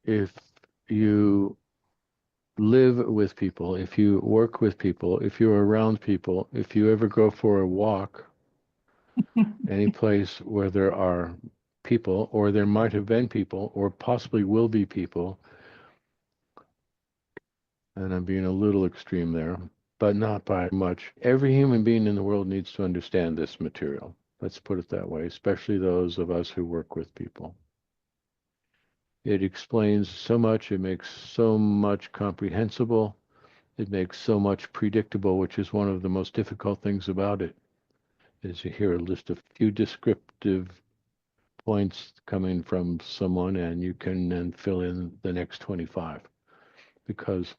if you live with people, if you work with people, if you're around people, if you ever go for a walk, any place where there are people, or there might have been people, or possibly will be people, and I'm being a little extreme there, but not by much. Every human being in the world needs to understand this material. Let's put it that way, especially those of us who work with people. It explains so much, it makes so much comprehensible, it makes so much predictable, which is one of the most difficult things about it, is you hear a list of few descriptive points coming from someone and you can then fill in the next 25 because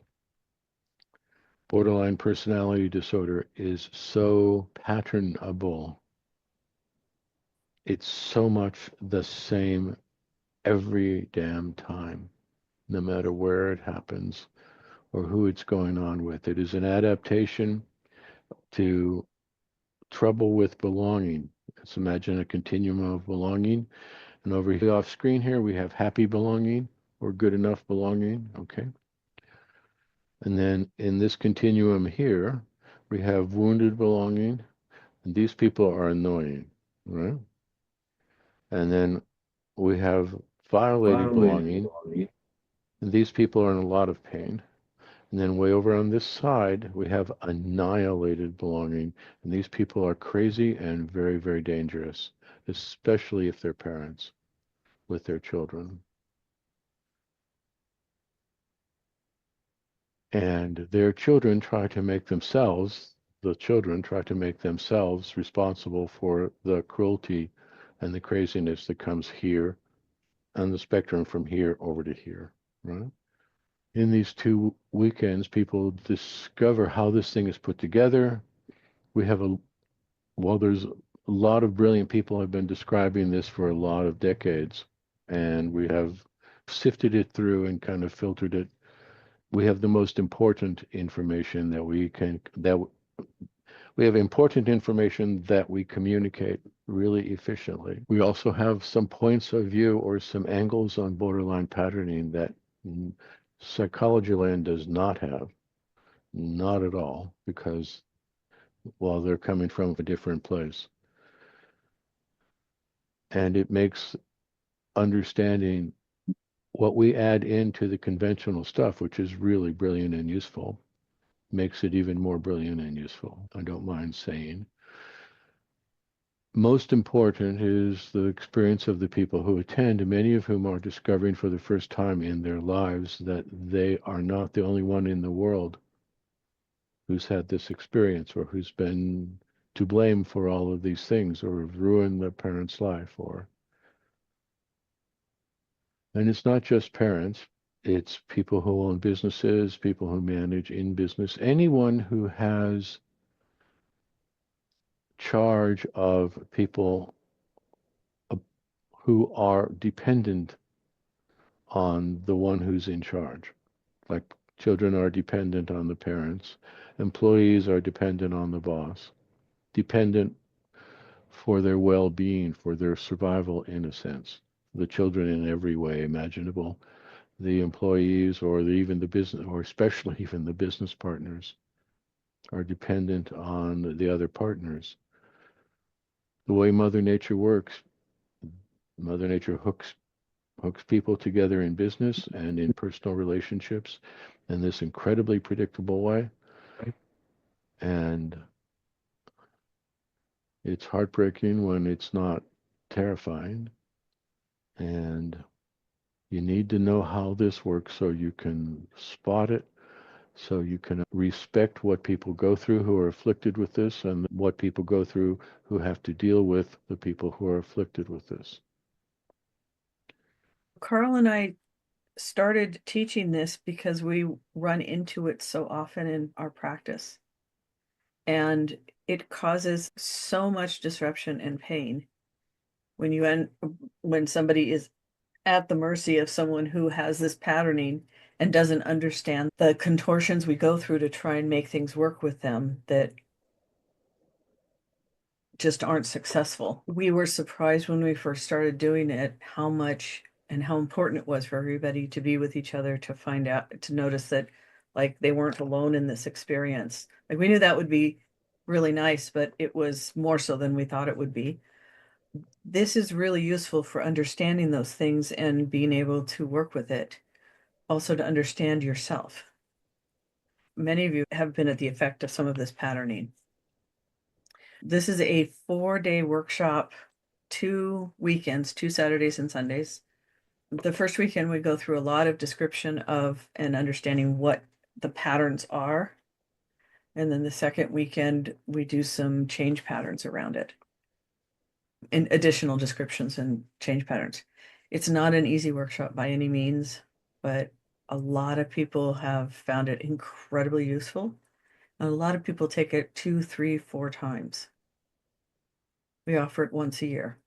borderline personality disorder is so patternable. It's so much the same every damn time, no matter where it happens or who it's going on with. It is an adaptation to trouble with belonging. Let's imagine a continuum of belonging. And over here off screen here, we have happy belonging or good enough belonging. Okay. And then in this continuum here, we have wounded belonging. And these people are annoying, right? And then we have violated Violated belonging. belonging. And these people are in a lot of pain. And then way over on this side, we have annihilated belonging. And these people are crazy and very, very dangerous, especially if they're parents with their children. And their children try to make themselves, the children try to make themselves responsible for the cruelty and the craziness that comes here on the spectrum from here over to here, right? In these 2 weekends, people discover how this thing is put together. We have there's a lot of brilliant people have been describing this for a lot of decades, and we have sifted it through and kind of filtered it. We have the most important information that we have important information that we communicate really efficiently. We also have some points of view or some angles on borderline patterning that psychology land does not have, not at all, because well, they're coming from a different place. And it makes understanding what we add into the conventional stuff, which is really brilliant and useful, makes it even more brilliant and useful. I don't mind saying. Most important is the experience of the people who attend, many of whom are discovering for the first time in their lives that they are not the only one in the world who's had this experience or who's been to blame for all of these things or have ruined their parents' life or and it's not just parents, it's people who own businesses, people who manage in business, anyone who has charge of people uh, who are dependent on the one who's in charge. Like children are dependent on the parents, employees are dependent on the boss, dependent for their well-being, for their survival in a sense. The children in every way imaginable, the employees or even the business, or especially even the business partners are dependent on the other partners. The way Mother Nature works, Mother Nature hooks people together in business and in personal relationships in this incredibly predictable way. And it's heartbreaking when it's not terrifying. And you need to know how this works so you can spot it, so you can respect what people go through who are afflicted with this and what people go through who have to deal with the people who are afflicted with this. Carl and I started teaching this because we run into it so often in our practice. And it causes so much disruption and pain when when somebody is at the mercy of someone who has this patterning and doesn't understand the contortions we go through to try and make things work with them that just aren't successful. We were surprised when we first started doing it how much and how important it was for everybody to be with each other, to find out, to notice that like they weren't alone in this experience. Like we knew that would be really nice, but it was more so than we thought it would be. This is really useful for understanding those things and being able to work with it. Also to understand yourself. Many of you have been at the effect of some of this patterning. This is a 4-day workshop, 2 weekends, 2 Saturdays and Sundays. The first weekend, we go through a lot of description of and understanding what the patterns are. And then the second weekend, we do some change patterns around it and additional descriptions and change patterns. It's not an easy workshop by any means, but a lot of people have found it incredibly useful. And a lot of people take it 2, 3, 4 times. We offer it once a year.